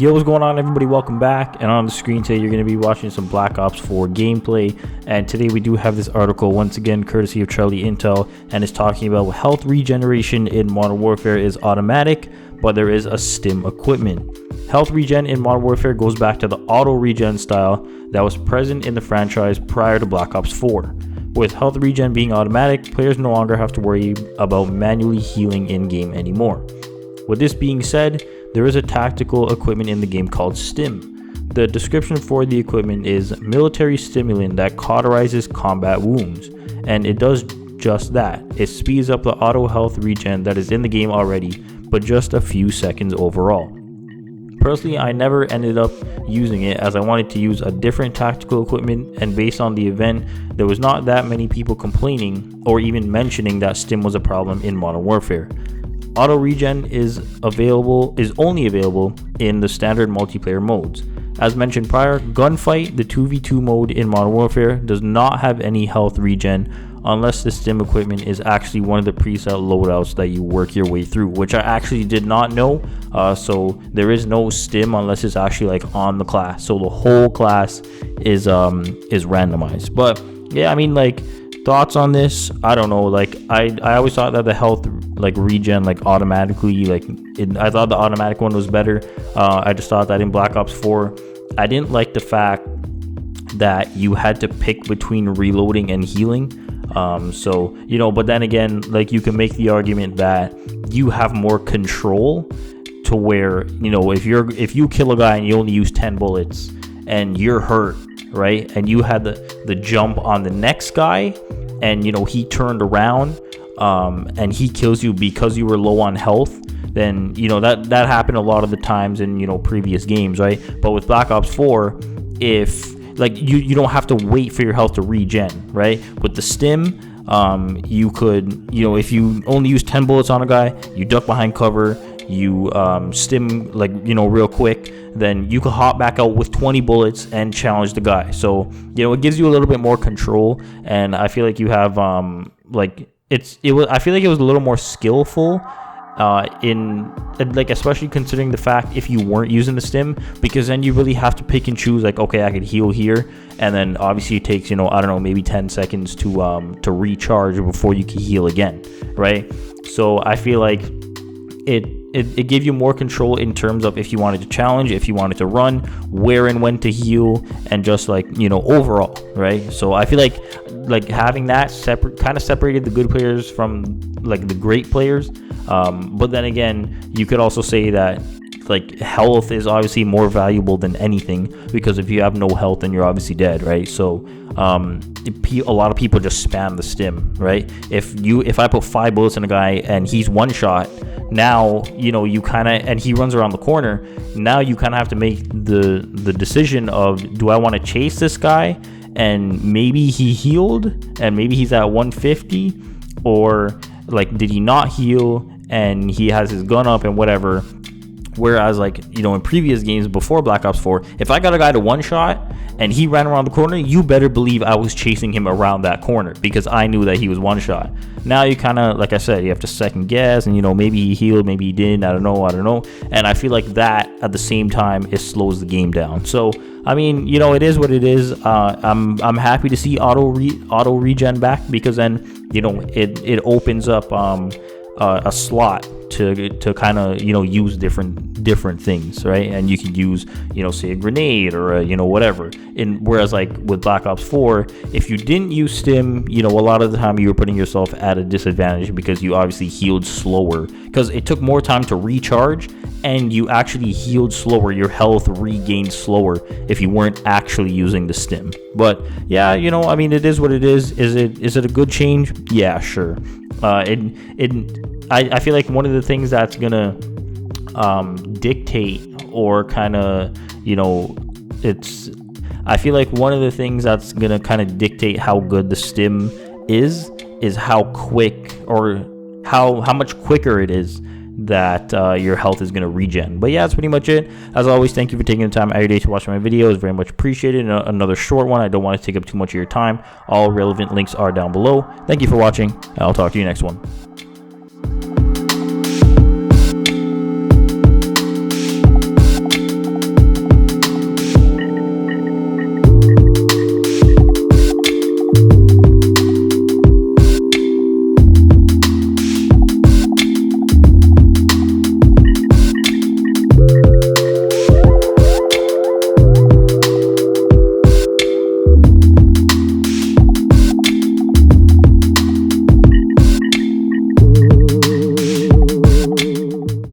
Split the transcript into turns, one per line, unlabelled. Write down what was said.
Yo, what's going on, everybody? Welcome back. And on the screen today, you're going to be watching some Black Ops 4 gameplay. And today we do have this article, once again, courtesy of Charlie Intel, and it's talking about health regeneration in Modern Warfare is automatic, but there is a stim equipment. Health regen in Modern Warfare goes back to the auto regen style that was present in the franchise prior to Black Ops 4. With health regen being automatic, players no longer have to worry about manually healing in-game anymore. With this being said, there is a tactical equipment in the game called stim. The description for the equipment is military stimulant that cauterizes combat wounds, and it does just that. It speeds up the auto health regen that is in the game already, but just a few seconds overall. Personally, I never ended up using it as I wanted to use a different tactical equipment, and based on the event, there was not that many people complaining or even mentioning that stim was a problem in Modern Warfare. Auto regen is only available in the standard multiplayer modes. As mentioned prior, Gunfight, the 2v2 mode in Modern Warfare, does not have any health regen unless the stim equipment is actually one of the preset loadouts that you work your way through, which I actually did not know. So there is no stim unless it's actually like on the class. So the whole class is randomized. But yeah, I mean, like, thoughts on this? I don't know. Like, I always thought that the health regen automatically, I thought the automatic one was better. I just thought that in Black Ops 4, I didn't like the fact that you had to pick between reloading and healing. So, you know, but then again, like, you can make the argument that you have more control to where, you know, if you kill a guy and you only use 10 bullets and you're hurt, right, and you had the jump on the next guy, and, you know, he turned around and he kills you because you were low on health, then, you know, that happened a lot of the times in, you know, previous games, right? But with Black Ops 4, if you don't have to wait for your health to regen, right? With the stim, you could, you know, if you only use 10 bullets on a guy, you duck behind cover, you stim, you know, real quick, then you can hop back out with 20 bullets and challenge the guy. So, you know, it gives you a little bit more control, and I feel like you have I feel like it was a little more skillful especially considering the fact if you weren't using the stim, because then you really have to pick and choose, like, okay, I could heal here, and then obviously it takes, you know, I don't know, maybe 10 seconds to recharge before you can heal again, right? So I feel like it gave you more control in terms of if you wanted to challenge, if you wanted to run, where and when to heal, and just, like, you know, overall, right? So I feel like having that separated the good players from, like, the great players. But then again, you could also say that, like, health is obviously more valuable than anything, because if you have no health, then you're obviously dead, right? So a lot of people just spam the stim, right? If I put 5 bullets in a guy and he's one shot, now, you know, and he runs around the corner, now you kind of have to make the decision of, do I want to chase this guy and maybe he healed and maybe he's at 150, or, like, did he not heal and he has his gun up and whatever. Whereas, like, you know, in previous games before Black Ops 4, if I got a guy to one shot and he ran around the corner, you better believe I was chasing him around that corner because I knew that he was one shot. Now you kind of, like I said, you have to second guess, and, you know, maybe he healed, maybe he didn't, I don't know. And I feel like that at the same time, it slows the game down. So, I mean, you know, it is what it is. I'm happy to see auto regen back, because then, you know, it opens up a slot to kind of, you know, use different things, right? And you can use, you know, say a grenade or a, you know, whatever. Whereas, like, with Black Ops 4, if you didn't use stim, you know, a lot of the time you were putting yourself at a disadvantage because you obviously healed slower, because it took more time to recharge, and you actually healed slower. Your health regained slower if you weren't actually using the stim. But yeah, you know, I mean, it is what it is. Is it a good change? Yeah, sure. I feel like one of the things that's gonna dictate, or kind of, you know, I feel like one of the things that's gonna kind of dictate how good the stim is how quick, or how much quicker it is that your health is going to regen. But yeah, that's pretty much it. As always, thank you for taking the time every day to watch my videos. Very much appreciated. Another short one. I don't want to take up too much of your time. All relevant links are down below. Thank you for watching, and I'll talk to you next one.